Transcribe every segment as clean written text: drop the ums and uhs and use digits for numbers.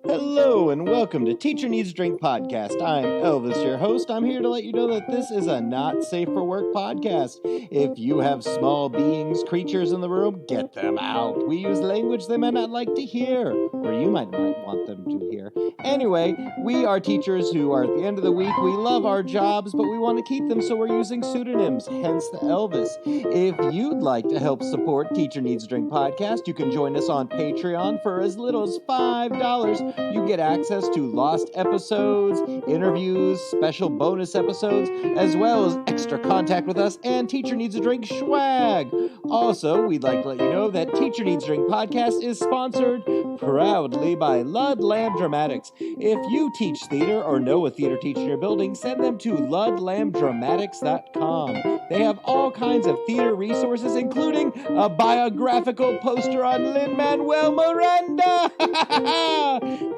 Hello and welcome to Teacher Needs a Drink podcast. I'm Elvis, your host. I'm here to let you know that this is a not safe for work podcast. If you have small beings, creatures in the room, get them out. We use language they might not like to hear, or you might not want them to hear. Anyway, we are teachers who are at the end of the week. We love our jobs, but we want to keep them, so we're using pseudonyms, hence the Elvis. If you'd like to help support Teacher Needs a Drink podcast, you can join us on Patreon for as little as $5. You get access to lost episodes, interviews, special bonus episodes, as well as extra contact with us and Teacher Needs a Drink swag. Also, we'd like to let you know that Teacher Needs a Drink podcast is sponsored proudly by Ludlam Dramatics. If you teach theater or know a theater teacher in your building, send them to ludlamdramatics.com. They have all kinds of theater resources, including a biographical poster on Lin-Manuel Miranda.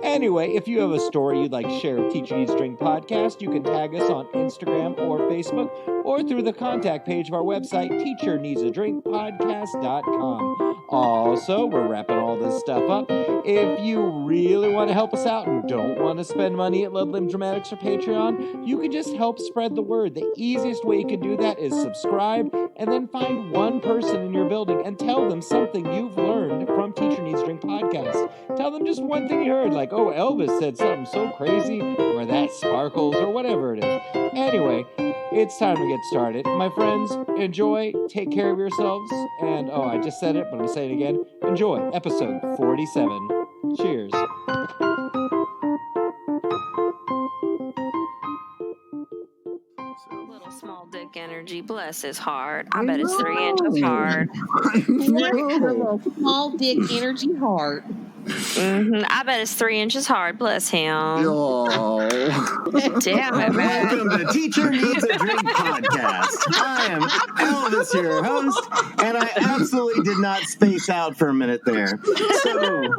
Anyway, if you have a story you'd like to share with Teacher Needs a Drink podcast, you can tag us on Instagram or Facebook or through the contact page of our website, teacherneedsadrinkpodcast.com. Also, we're wrapping all this stuff up. If you really want to help us out and don't want to spend money at Ludlam Dramatics or Patreon, you can just help spread the word. The easiest way you can do that is subscribe and then find one person in your building and tell them something you've learned from Teacher Needs a Drink podcast. Tell them just one thing you heard, like, oh, Elvis said something so crazy, or that sparkles, or whatever it is. Anyway, it's time to get started. My friends, enjoy, take care of yourselves, and, oh, I just said it, but I'm going to say it again. Enjoy episode 47. Cheers. Little small dick energy, bless his heart. I bet it's 3 inches hard. Little small dick energy heart. I bet it's 3 inches hard, bless him. Oh. Damn it, man. Welcome to Teacher Needs a Drink podcast. I am Elvis, your host, and I absolutely did not space out for a minute there. So,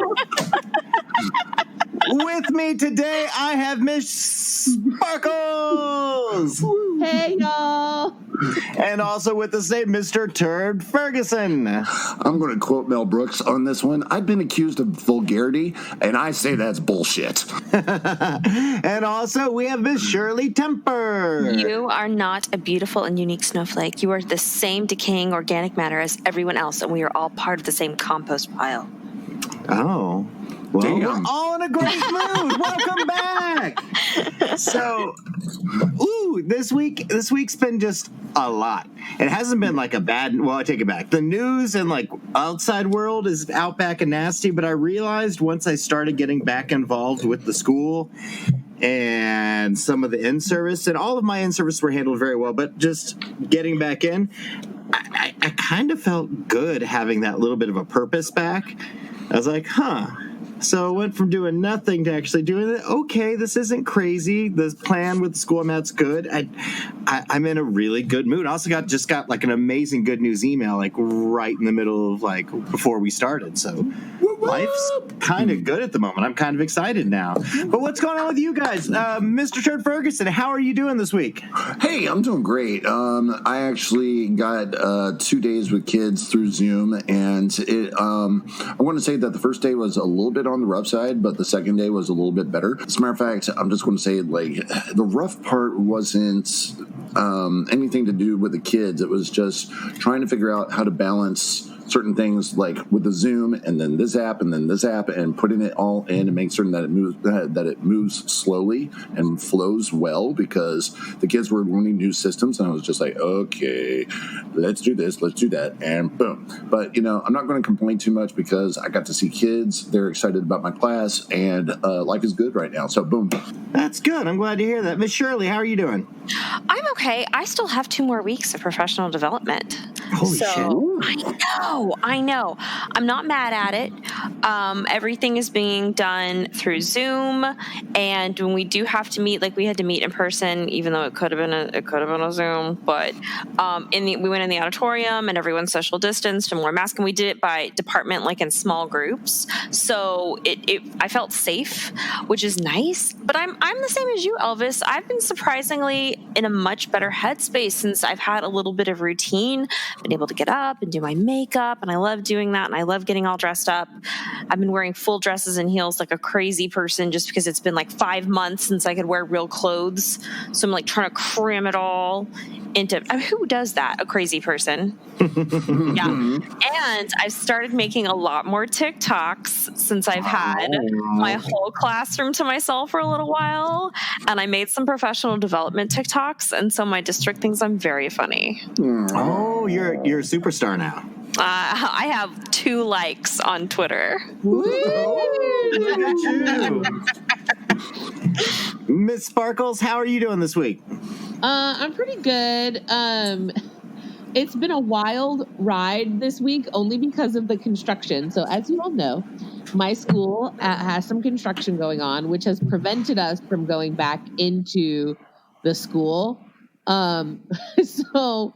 with me today, I have Miss Sparkles. Hey, y'all. And also with us today, Mr. Turd Ferguson. I'm going to quote Mel Brooks on this one. I've been accused of vulgarity, and I say that's bullshit. And also, we have Miss Shirley Temper. You are not a beautiful and unique snowflake. You are the same decaying organic matter as everyone else, and we are all part of the same compost pile. Oh. Well, Damn. we're all in a great mood. Welcome back. So, this week's been just a lot. It hasn't been like a bad, well, I take it back. The news and like outside world is out back and nasty, but I realized once I started getting back involved with the school and some of the in-service, and all of my in-service were handled very well, but just getting back in, I kind of felt good having that little bit of a purpose back. I was like, So I went from doing nothing to actually doing it. Okay, this isn't crazy. The plan with the school I'm at's good. I'm in a really good mood. I also just got like an amazing good news email like right in the middle of like before we started. So life's kind of good at the moment. I'm kind of excited now. But what's going on with you guys? Mr. Turd Ferguson, how are you doing this week? Hey, I'm doing great. I actually got 2 days with kids through Zoom, and I want to say that the first day was a little bit on the rough side, but the second day was a little bit better. As a matter of fact, I'm just going to say, like, the rough part wasn't anything to do with the kids. It was just trying to figure out how to balance certain things, like with the Zoom and then this app and then this app, and putting it all in and make certain that it moves slowly and flows well, because the kids were learning new systems, and I was just like, okay, let's do this, let's do that, and boom. But I'm not going to complain too much because I got to see kids. They're excited about my class, and life is good right now. So boom. That's good. I'm glad to hear that. Miss Shirley, how are you doing? I'm okay. I still have 2 more weeks of professional development. Holy shit. I know. I'm not mad at it. Everything is being done through Zoom, and when we do have to meet, like we had to meet in person, even though it could have been a Zoom. But we went in the auditorium, and everyone's social distanced and wore masks, and we did it by department, like in small groups. So I felt safe, which is nice. But I'm the same as you, Elvis. I've been surprisingly in a much better headspace since I've had a little bit of routine, been able to get up and do my makeup, and I love doing that, and I love getting all dressed up. I've been wearing full dresses and heels like a crazy person just because it's been like 5 months since I could wear real clothes. So I'm like trying to cram it all into, who does that? A crazy person. Yeah. And I've started making a lot more TikToks since I've had my whole classroom to myself for a little while. And I made some professional development TikToks. And so my district thinks I'm very funny. Oh, you're a superstar now. I have 2 likes on Twitter. Look at you. Miss Sparkles, how are you doing this week? I'm pretty good. It's been a wild ride this week only because of the construction. So as you all know, my school has some construction going on, which has prevented us from going back into the school. So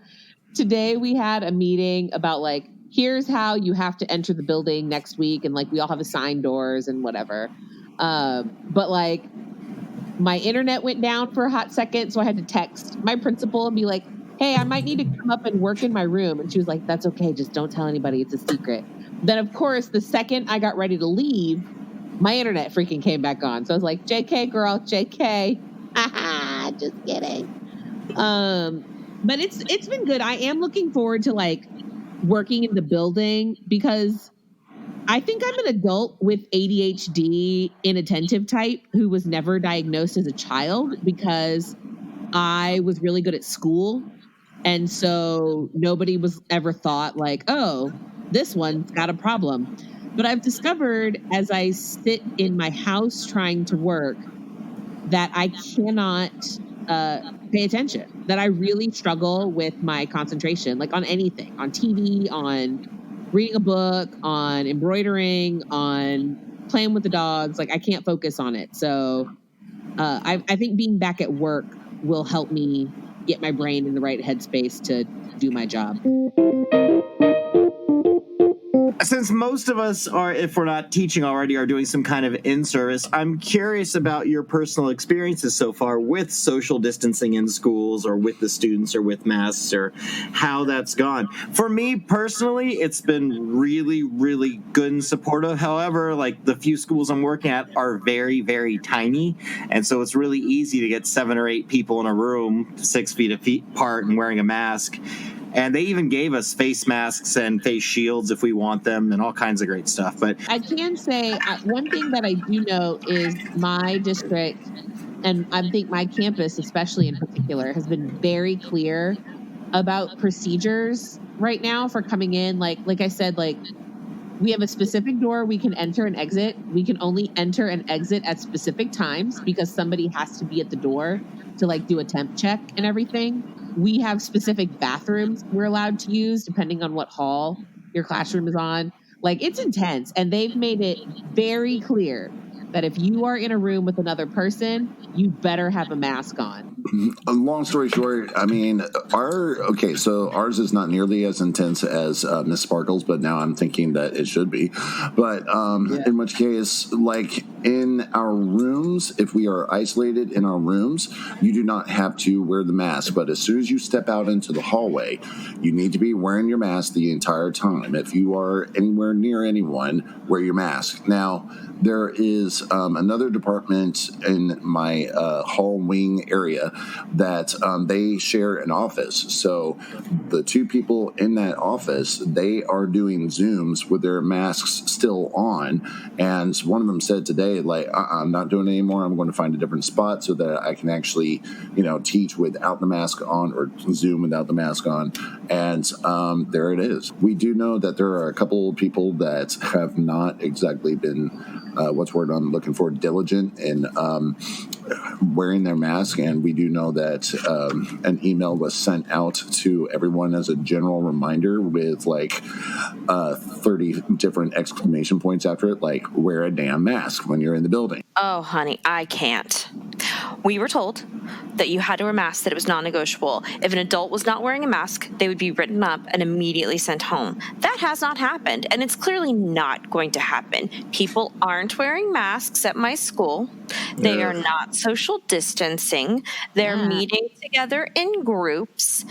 today we had a meeting about like, here's how you have to enter the building next week. And like, we all have assigned doors and whatever. But like my internet went down for a hot second. So I had to text my principal and be like, hey, I might need to come up and work in my room. And she was like, that's okay. Just don't tell anybody. It's a secret. Then of course, the second I got ready to leave, my internet freaking came back on. So I was like, JK girl, JK. Just kidding. But it's been good. I am looking forward to like working in the building because I think I'm an adult with ADHD inattentive type who was never diagnosed as a child because I was really good at school. And so nobody was ever thought like, oh, this one's got a problem. But I've discovered as I sit in my house trying to work that I cannot pay attention, that I really struggle with my concentration, like on anything, on TV, on reading a book, on embroidering, on playing with the dogs. Like I can't focus on it. So I think being back at work will help me get my brain in the right headspace to do my job. Since most of us are, if we're not teaching already, are doing some kind of in-service, I'm curious about your personal experiences so far with social distancing in schools or with the students or with masks or how that's gone. For me personally, it's been really, really good and supportive. However, like the few schools I'm working at are very, very tiny. And so it's really easy to get 7 or 8 people in a room 6 feet apart and wearing a mask. And they even gave us face masks and face shields if we want them and all kinds of great stuff. But I can say one thing that I do know is my district, and I think my campus especially in particular, has been very clear about procedures right now for coming in. Like I said, like we have a specific door we can enter and exit. We can only enter and exit at specific times because somebody has to be at the door to like do a temp check and everything. We have specific bathrooms we're allowed to use depending on what hall your classroom is on. Like it's intense. And they've made it very clear that if you are in a room with another person, you better have a mask on. Long story short, I mean, so ours is not nearly as intense as Miss Sparkles, but now I'm thinking that it should be. But in which case, like in our rooms, if we are isolated in our rooms, you do not have to wear the mask. But as soon as you step out into the hallway, you need to be wearing your mask the entire time. If you are anywhere near anyone, wear your mask. Now, there is another department in my hall wing area that they share an office. So the 2 people in that office, they are doing Zooms with their masks still on. And one of them said today say, like, I'm not doing it anymore. I'm going to find a different spot so that I can actually, teach without the mask on or Zoom without the mask on. And there it is. We do know that there are a couple of people that have not exactly been, what's the word I'm looking for, diligent in wearing their mask. And we do know that an email was sent out to everyone as a general reminder with like 30 different exclamation points after it, like, wear a damn mask when you're in the building. Oh, honey, I can't. We were told that you had to wear a mask, that it was non-negotiable. If an adult was not wearing a mask, they would be written up and immediately sent home. That has not happened, and it's clearly not going to happen. People aren't wearing masks at my school. They are not social distancing. They're meeting together in groups.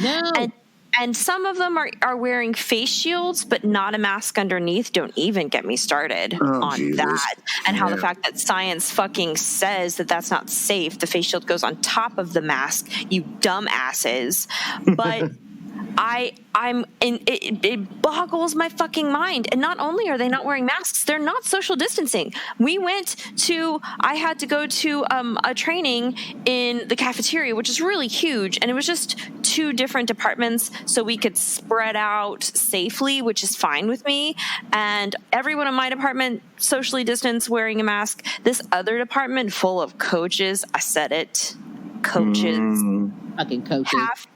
And some of them are wearing face shields, but not a mask underneath. Don't even get me started on Jesus. that. And how the fact that science fucking says that that's not safe. The face shield goes on top of the mask, you dumbasses. But it boggles my fucking mind. And not only are they not wearing masks, they're not social distancing. I had to go to a training in the cafeteria, which is really huge. And it was just 2 different departments so we could spread out safely, which is fine with me. And everyone in my department socially distanced, wearing a mask. This other department full of coaches, I said it, coaches. Fucking coaches.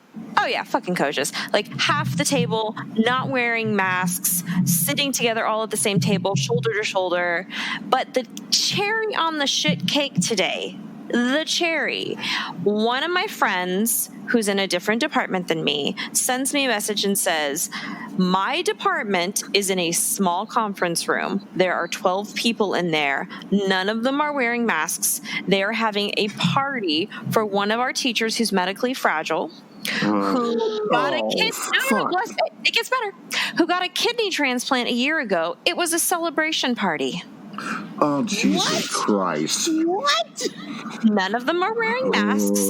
Fucking coaches. Like half the table not wearing masks, sitting together all at the same table, shoulder to shoulder. But the cherry on the shit cake today, one of my friends who's in a different department than me sends me a message and says, my department is in a small conference room. There are 12 people in there. None of them are wearing masks. They are having a party for one of our teachers who's medically fragile. Who got a kidney? It gets better. Who got a kidney transplant a year ago? It was a celebration party. Oh, Jesus Christ! What? None of them are wearing masks.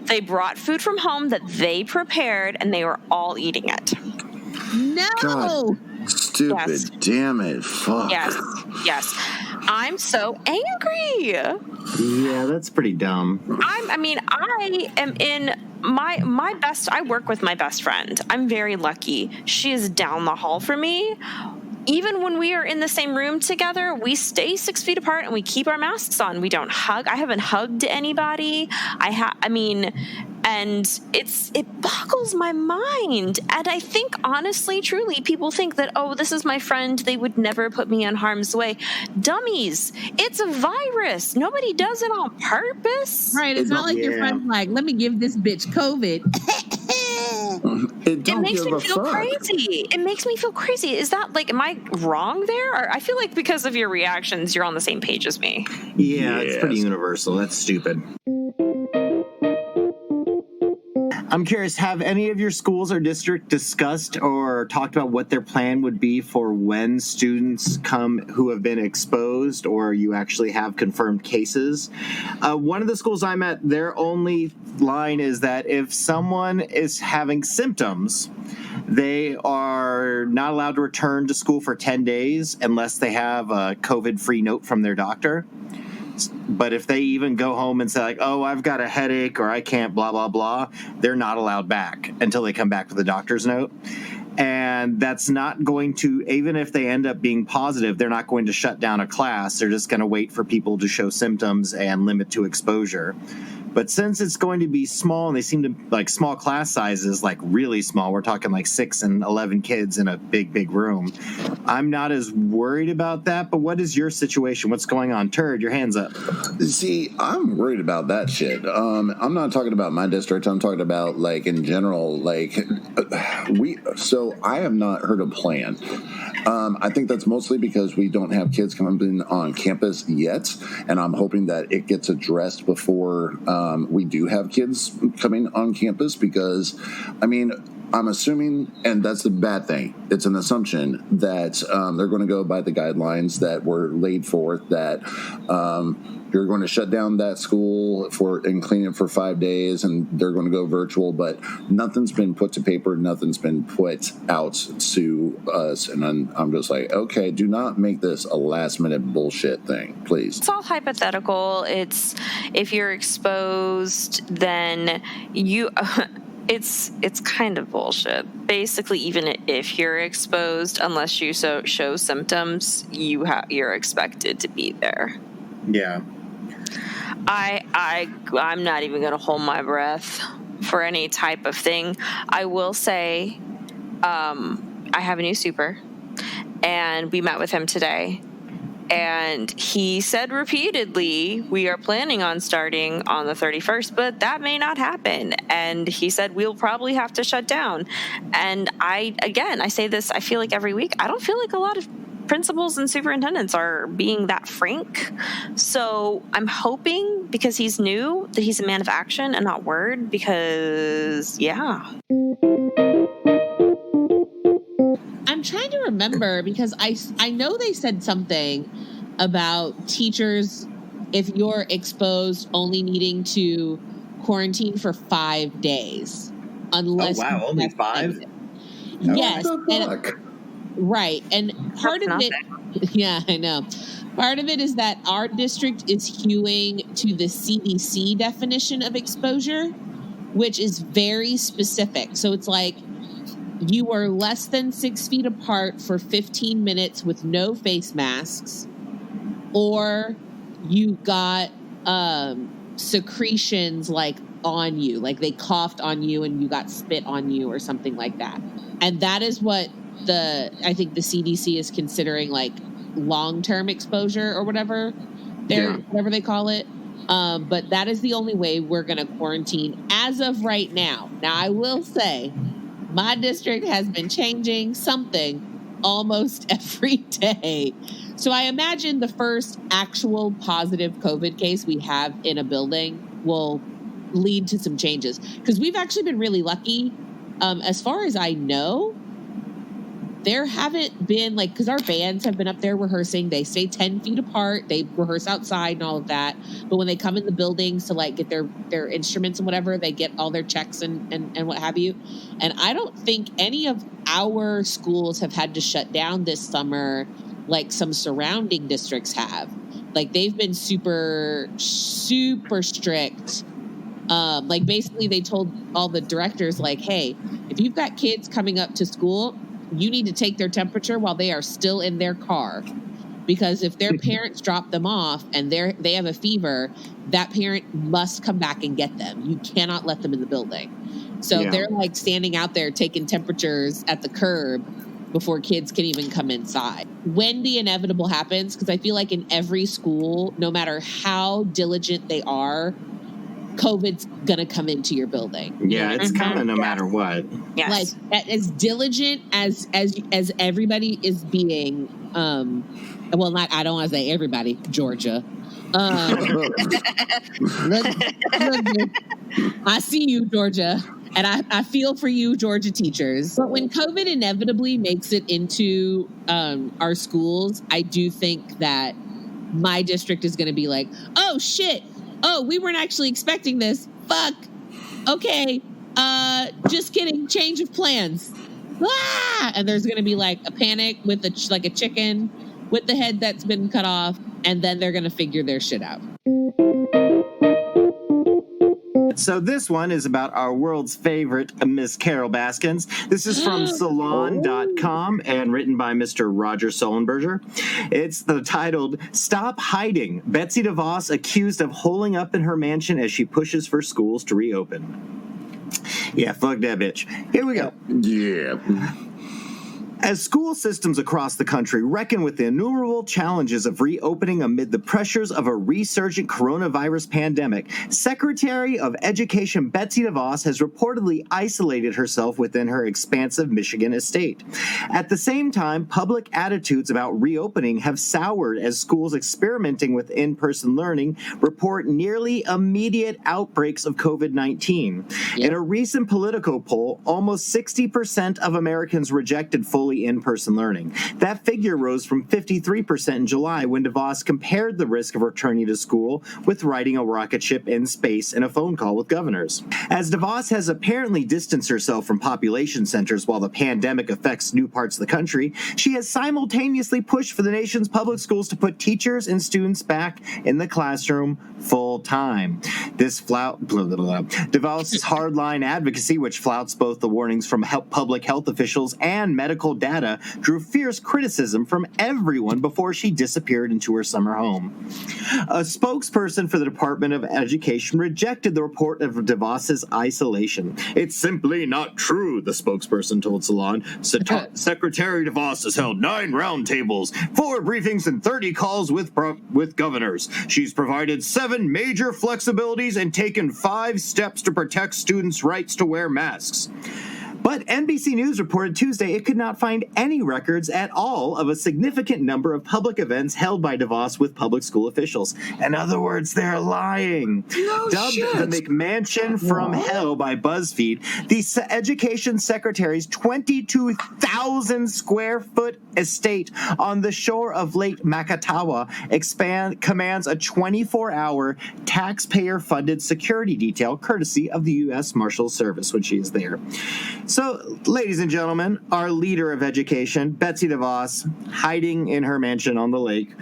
They brought food from home that they prepared, and they were all eating it. No. God, stupid! Yes. Damn it! Fuck. Yes. I'm so angry. Yeah, that's pretty dumb. I am in my best. I work with my best friend. I'm very lucky. She is down the hall from me. Even when we are in the same room together, we stay 6 feet apart and we keep our masks on. We don't hug. I haven't hugged anybody. And it boggles my mind. And I think, honestly, truly, people think that, oh, this is my friend. They would never put me in harm's way. Dummies. It's a virus. Nobody does it on purpose. Right. It's not like your friend's like, let me give this bitch COVID. It makes me feel crazy. It makes me feel crazy. Is that like, am I wrong there? Or I feel like because of your reactions, you're on the same page as me. Yeah, it's pretty universal. That's stupid. I'm curious, have any of your schools or district discussed or talked about what their plan would be for when students come who have been exposed or you actually have confirmed cases? One of the schools I'm at, their only line is that if someone is having symptoms, they are not allowed to return to school for 10 days unless they have a COVID-free note from their doctor. But if they even go home and say, like, oh, I've got a headache or I can't, blah, blah, blah, they're not allowed back until they come back with a doctor's note. And that's not going to, even if they end up being positive, they're not going to shut down a class. They're just going to wait for people to show symptoms and limit to exposure. But since it's going to be small, and they seem to like small class sizes, like really small, we're talking like 6 and 11 kids in a big room. I'm not as worried about that. But what is your situation? What's going on? Turd, your hands up. See, I'm worried about that shit. I'm not talking about my district. I'm talking about like in general, like so I have not heard a plan. I think that's mostly because we don't have kids coming on campus yet. And I'm hoping that it gets addressed before we do have kids coming on campus because, I mean, I'm assuming, and that's the bad thing, it's an assumption that they're going to go by the guidelines that were laid forth, that you're going to shut down that school and clean it for 5 days, and they're going to go virtual, but nothing's been put to paper, nothing's been put out to us, and I'm just like, okay, do not make this a last-minute bullshit thing, please. It's all hypothetical. It's if you're exposed, then you... It's kind of bullshit. Basically, even if you're exposed, unless you show symptoms, you're expected to be there. Yeah. I'm not even going to hold my breath for any type of thing. I will say, I have a new super, and we met with him today. And he said repeatedly, we are planning on starting on the 31st, but that may not happen. And he said, we'll probably have to shut down. And I say this, I feel like every week, I don't feel like a lot of principals and superintendents are being that frank. So I'm hoping, because he's new, that he's a man of action and not word, because, yeah. I'm trying to remember, because I know they said something about teachers, if you're exposed, only needing to quarantine for 5 days. Unless only 5? Yes. Fuck? Right. And part of it, yeah, I know. Part of it is that our district is hewing to the CDC definition of exposure, which is very specific. So it's like, you are less than 6 feet apart for 15 minutes with no face masks, or you got secretions like on you, like they coughed on you and you got spit on you or something like that. And that is what I think the CDC is considering like long-term exposure or whatever they call it. But that is the only way we're going to quarantine as of right now. Now, I will say, my district has been changing something almost every day. So I imagine the first actual positive COVID case we have in a building will lead to some changes. Because we've actually been really lucky. As far as I know, there haven't been because our bands have been up there rehearsing. They stay 10 feet apart. They rehearse outside and all of that. But when they come in the buildings to get their instruments and whatever, they get all their checks and what have you. And I don't think any of our schools have had to shut down this summer like some surrounding districts have. They've been super, super strict. Basically they told all the directors, hey, if you've got kids coming up to school, you need to take their temperature while they are still in their car, because if their parents drop them off and they have a fever, that parent must come back and get them. You cannot let them in the building. So they're standing out there taking temperatures at the curb before kids can even come inside. When the inevitable happens, because I feel like in every school, no matter how diligent they are, COVID's gonna come into your building. Yeah, it's coming no matter what. Yes. As diligent as everybody is being. Well, I don't want to say everybody. Georgia. I see you, Georgia, and I feel for you, Georgia teachers. But when COVID inevitably makes it into our schools, I do think that my district is going to be like, oh shit. Oh, we weren't actually expecting this. Fuck. Okay. Just kidding. Change of plans. Ah! And there's going to be a panic with a chicken with the head that's been cut off. And then they're going to figure their shit out. So this one is about our world's favorite Miss Carol Baskins. This is from Salon.com and written by Mr. Roger Sullenberger. It's titled, Stop Hiding. Betsy Devos accused of holing up in her mansion as she pushes for schools to reopen. Yeah, fuck that bitch. Here we go. Yeah. As school systems across the country reckon with the innumerable challenges of reopening amid the pressures of a resurgent coronavirus pandemic, Secretary of Education Betsy Devos has reportedly isolated herself within her expansive Michigan estate. At the same time, public attitudes about reopening have soured as schools experimenting with in-person learning report nearly immediate outbreaks of COVID-19. Yep. In a recent Politico poll, almost 60% of Americans rejected fully in-person learning. That figure rose from 53% in July when DeVos compared the risk of returning to school with riding a rocket ship in space in a phone call with governors. As DeVos has apparently distanced herself from population centers while the pandemic affects new parts of the country, she has simultaneously pushed for the nation's public schools to put teachers and students back in the classroom full time. This DeVos' hardline advocacy, which flouts both the warnings from public health officials and medical data, drew fierce criticism from everyone before she disappeared into her summer home. A spokesperson for the Department of Education rejected the report of DeVos' isolation. It's simply not true, the spokesperson told Salon. Secretary DeVos has held 9 roundtables, 4 briefings, and 30 calls with governors. She's provided 7 major flexibilities and taken 5 steps to protect students' rights to wear masks. But NBC News reported Tuesday it could not find any records at all of a significant number of public events held by DeVos with public school officials. In other words, they're lying. No Dubbed shit. the McMansion from Hell by BuzzFeed, the Education Secretary's 22,000 square foot estate on the shore of Lake Makatawa commands a 24-hour taxpayer-funded security detail courtesy of the U.S. Marshals Service when she is there. So, ladies and gentlemen, our leader of education, Betsy DeVos, hiding in her mansion on the lake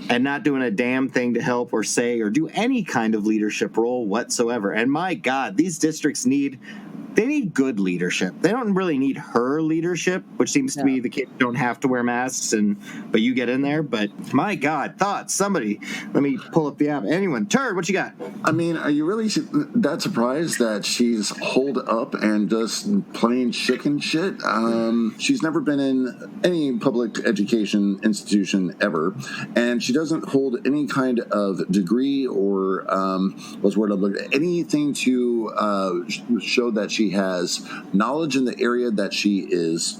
and not doing a damn thing to help or say or do any kind of leadership role whatsoever. And my God, these districts need good leadership. They don't really need her leadership, which seems to be the kids don't have to wear masks, but you get in there. But my God, thoughts? Somebody, let me pull up the app. Anyone? Turd, what you got? I mean, are you really that surprised that she's holed up and just playing chicken shit? She's never been in any public education institution ever, and she doesn't hold any kind of degree or anything to show that she has knowledge in the area that she is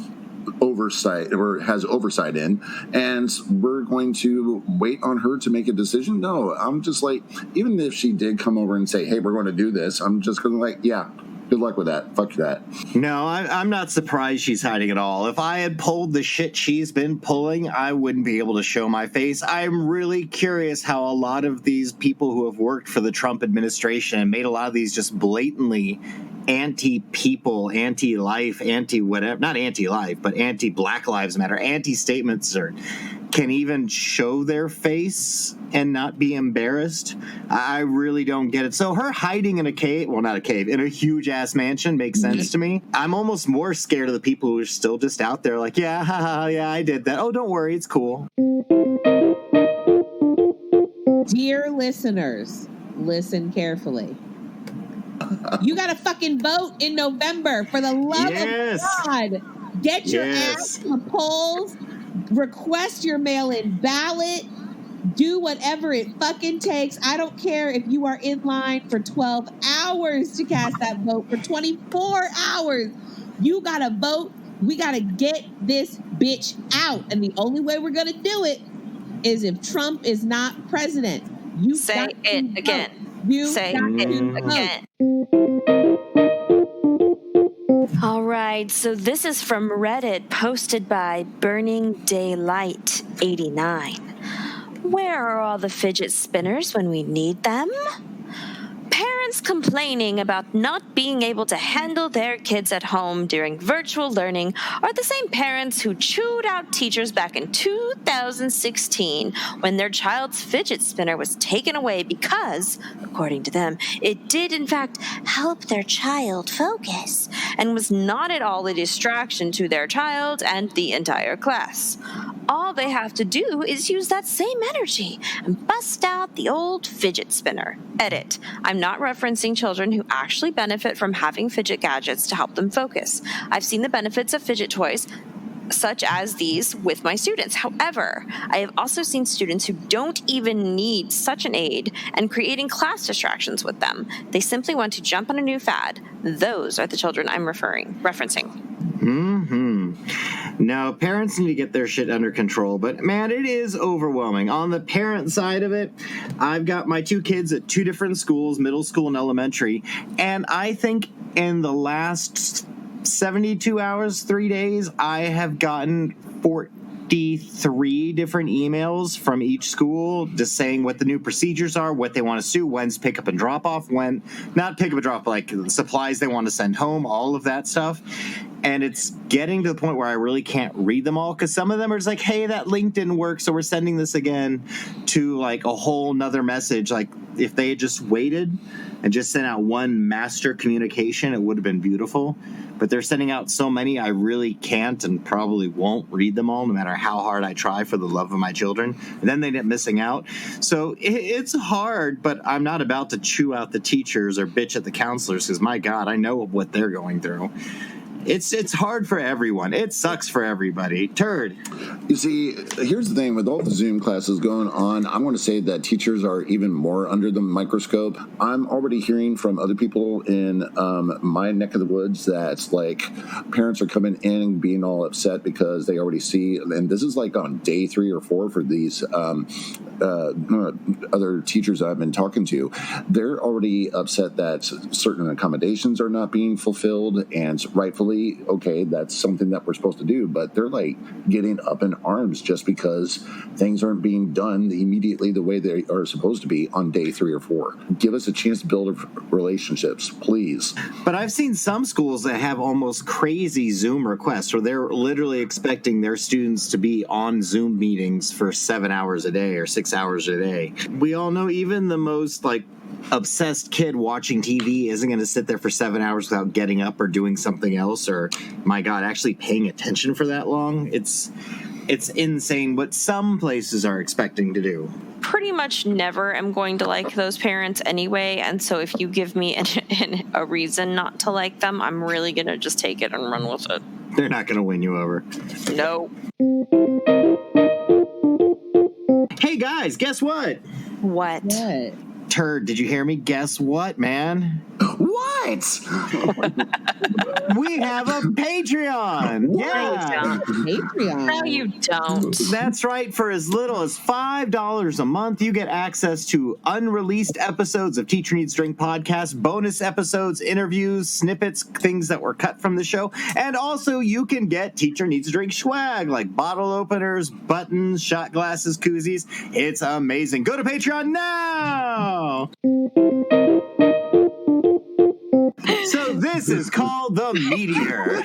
has oversight in, and we're going to wait on her to make a decision. No, I'm just like, even if she did come over and say, hey, we're going to do this, I'm just going to like, yeah, good luck with that. Fuck that. No, I'm not surprised she's hiding at all. If I had pulled the shit she's been pulling, I wouldn't be able to show my face. I'm really curious how a lot of these people who have worked for the Trump administration and made a lot of these just blatantly anti-people, anti-life, anti-whatever, not anti-life, but anti-Black Lives Matter, anti-statements can even show their face and not be embarrassed. I really don't get it. So her hiding in a cave, well, not a cave, in a huge ass mansion makes sense to me. I'm almost more scared of the people who are still just out there like, yeah, haha, yeah, I did that. Oh, don't worry, it's cool. Dear listeners, listen carefully. You got to fucking vote in November, for the love of God. Get your ass to the polls. Request your mail-in ballot. Do whatever it fucking takes. I don't care if you are in line for 12 hours to cast that vote, for 24 hours. You got to vote. We got to get this bitch out. And the only way we're going to do it is if Trump is not president. You say it again. You say it again. All right, so this is from Reddit, posted by Burning Daylight 89. Where are all the fidget spinners when we need them? Parents complaining about not being able to handle their kids at home during virtual learning are the same parents who chewed out teachers back in 2016 when their child's fidget spinner was taken away because, according to them, it did in fact help their child focus and was not at all a distraction to their child and the entire class. All they have to do is use that same energy and bust out the old fidget spinner. Edit. I'm not referencing children who actually benefit from having fidget gadgets to help them focus. I've seen the benefits of fidget toys. such as these with my students. However, I have also seen students who don't even need such an aid and creating class distractions with them. They simply want to jump on a new fad. Those are the children I'm referencing. No, parents need to get their shit under control, but man, it is overwhelming. On the parent side of it, I've got my 2 kids at 2 different schools, middle school and elementary, and I think in the last 72 hours, 3 days, I have gotten 43 different emails from each school just saying what the new procedures are, what they want to do, when's pick up and drop off, when, not pick up and drop, like supplies they want to send home, all of that stuff. And it's getting to the point where I really can't read them all, because some of them are just like, hey, that link didn't work, so we're sending this again, to like a whole nother message. Like if they had just waited and just sent out one master communication, it would have been beautiful. But they're sending out so many, I really can't and probably won't read them all, no matter how hard I try for the love of my children. And then they end up missing out. So it's hard, but I'm not about to chew out the teachers or bitch at the counselors, because my God, I know what they're going through. It's hard for everyone. It sucks for everybody. Turd. You see, here's the thing. With all the Zoom classes going on, I'm going to say that teachers are even more under the microscope. I'm already hearing from other people in my neck of the woods that, like, parents are coming in and being all upset because they already see, and this is like on day 3 or 4 for these other teachers I've been talking to. They're already upset that certain accommodations are not being fulfilled, and rightfully, okay, that's something that we're supposed to do, but they're like getting up in arms just because things aren't being done immediately the way they are supposed to be on day 3 or 4. Give us a chance to build relationships, please. But I've seen some schools that have almost crazy Zoom requests where they're literally expecting their students to be on Zoom meetings for 7 hours a day or 6 hours a day. We all know even the most like obsessed kid watching TV isn't going to sit there for 7 hours without getting up or doing something else, or my God, actually paying attention for that long. It's insane what some places are expecting to do. Pretty much never am going to like those parents anyway, and so if you give me a reason not to like them, I'm really going to just take it and run with it. They're not going to win you over. No. Hey guys, guess what? What? Turd, did you hear me? Guess what, man? What? We have a Patreon. Yeah. Patreon. No, you don't. That's right. For as little as $5 a month, you get access to unreleased episodes of Teacher Needs Drink podcast, bonus episodes, interviews, snippets, things that were cut from the show. And also you can get Teacher Needs Drink swag like bottle openers, buttons, shot glasses, koozies. It's amazing. Go to Patreon now. So this is called the Meteor.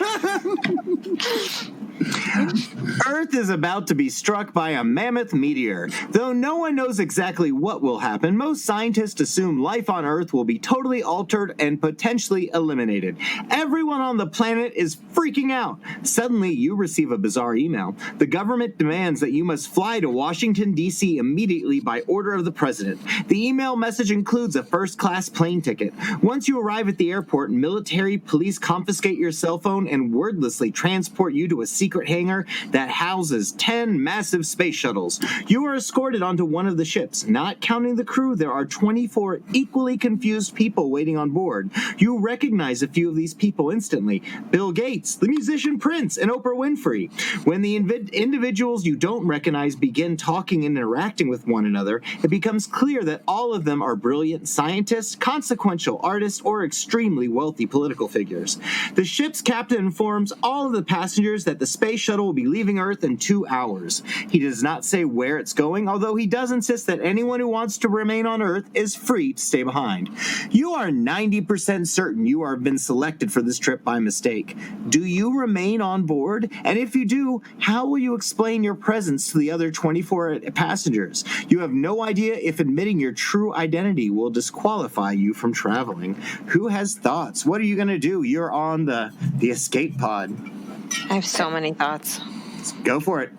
Earth is about to be struck by a mammoth meteor. Though no one knows exactly what will happen, most scientists assume life on Earth will be totally altered and potentially eliminated. Everyone on the planet is freaking out. Suddenly, you receive a bizarre email. The government demands that you must fly to Washington, D.C. immediately by order of the president. The email message includes a first-class plane ticket. Once you arrive at the airport, military police confiscate your cell phone and wordlessly transport you to a secret hangar that houses 10 massive space shuttles. You are escorted onto one of the ships. Not counting the crew, there are 24 equally confused people waiting on board. You recognize a few of these people instantly. Bill Gates, the musician Prince, and Oprah Winfrey. When the individuals you don't recognize begin talking and interacting with one another, it becomes clear that all of them are brilliant scientists, consequential artists, or extremely wealthy political figures. The ship's captain informs all of the passengers that the space shuttle will be leaving Earth in 2 hours. He does not say where it's going, although he does insist that anyone who wants to remain on Earth is free to stay behind. You are 90% certain you have been selected for this trip by mistake. Do you remain on board? And if you do, how will you explain your presence to the other 24 passengers? You have no idea if admitting your true identity will disqualify you from traveling. Who has thoughts? What are you going to do? You're on the escape pod. I have so many thoughts. Go for it.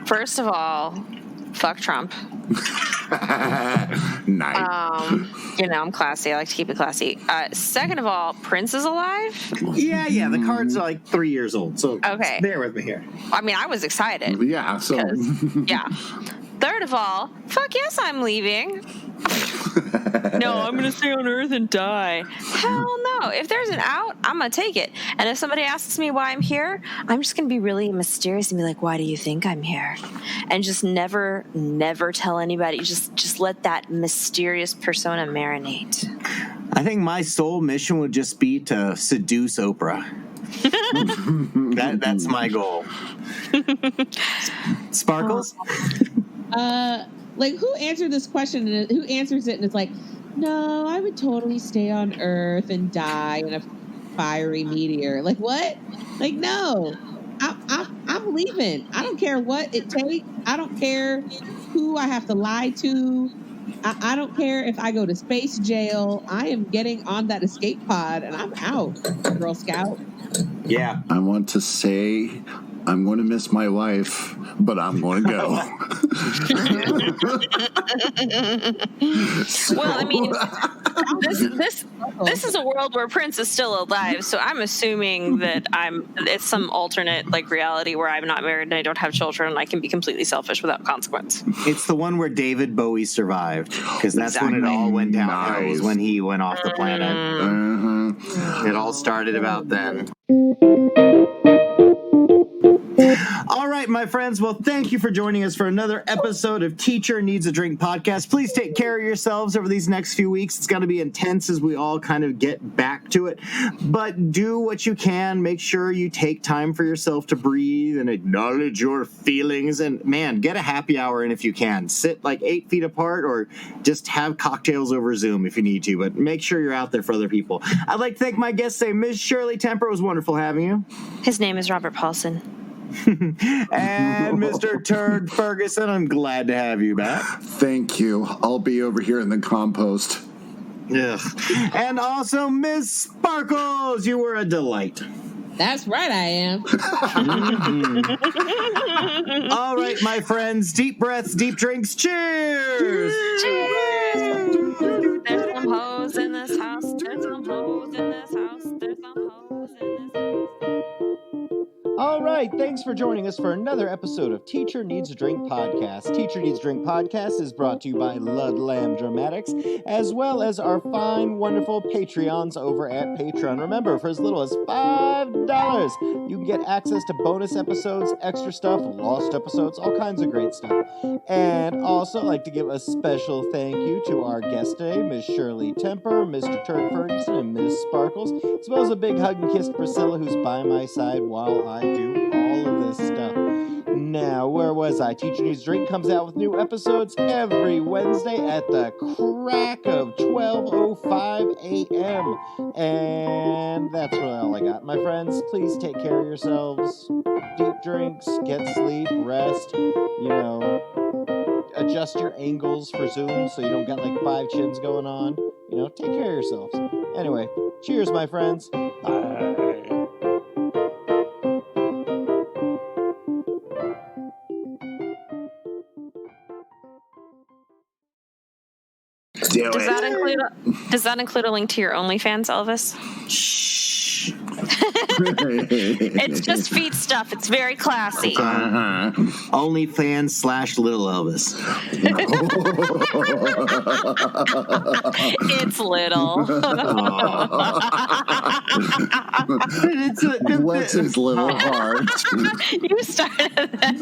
First of all, fuck Trump. Nice. I'm classy. I like to keep it classy. Second of all, Prince is alive. Yeah. The cards are like 3 years old, so Okay. bear with me here. I mean, I was excited. Yeah, so. Yeah. Third of all, fuck yes, I'm leaving. No, I'm going to stay on Earth and die. Hell no. If there's an out, I'm going to take it. And if somebody asks me why I'm here, I'm just going to be really mysterious and be like, why do you think I'm here? And just never tell anybody. Just let that mysterious persona marinate. I think my sole mission would just be to seduce Oprah. That's my goal. Sparkles? Like, who answered this question and who answers it and it's like, no, I would totally stay on Earth and die in a fiery meteor. Like, what? Like, no, I'm leaving. I don't care what it takes. I don't care who I have to lie to. I don't care if I go to space jail. I am getting on that escape pod and I'm out, Girl Scout. Yeah. I want to say I'm going to miss my wife, but I'm going to go. Well, I mean, this is a world where Prince is still alive, so I'm assuming that it's some alternate like reality where I'm not married and I don't have children and I can be completely selfish without consequence. It's the one where David Bowie survived, because that's when it all went downhill. Was when he went off the planet. It all started about then. All right, my friends. Well, thank you for joining us for another episode of Teacher Needs a Drink podcast. Please take care of yourselves over these next few weeks. It's going to be intense as we all kind of get back to it. But do what you can. Make sure you take time for yourself to breathe and acknowledge your feelings. And, man, get a happy hour in if you can. Sit like 8 feet apart or just have cocktails over Zoom if you need to. But make sure you're out there for other people. I'd like to thank my guest today, Ms. Shirley Temper. It was wonderful having you. His name is Robert Paulson. And Mr. Turd Ferguson, I'm glad to have you back. Thank you. I'll be over here in the compost. Ugh. And also Miss Sparkles, you were a delight. That's right, I am. All right, my friends, deep breaths, deep drinks. Cheers! Cheers! There's some hoes in this house. There's some hoes in this house. There's some hoes in this house. All right, thanks for joining us for another episode of Teacher Needs a Drink podcast. Teacher Needs a Drink podcast is brought to you by Ludlam Dramatics, as well as our fine, wonderful Patreons over at Patreon. Remember, for as little as $5, you can get access to bonus episodes, extra stuff, lost episodes, all kinds of great stuff. And also, I'd like to give a special thank you to our guest today, Ms. Shirley Temper, Mr. Turd Ferguson, and Ms. Sparkles, as well as a big hug and kiss to Priscilla, who's by my side while I do all of this stuff. Now, where was I? Teacher Needs a Drink comes out with new episodes every Wednesday at the crack of 12:05 a.m. And that's really all I got. My friends, please take care of yourselves. Deep drinks, get sleep, rest, adjust your angles for Zoom so you don't got like 5 chins going on. Take care of yourselves. Anyway, cheers, my friends. Bye. Does that include a link to your OnlyFans, Elvis? Shh. It's just feet stuff. It's very classy. OnlyFans/Little Elvis. It's little. Bless his little heart. You started that.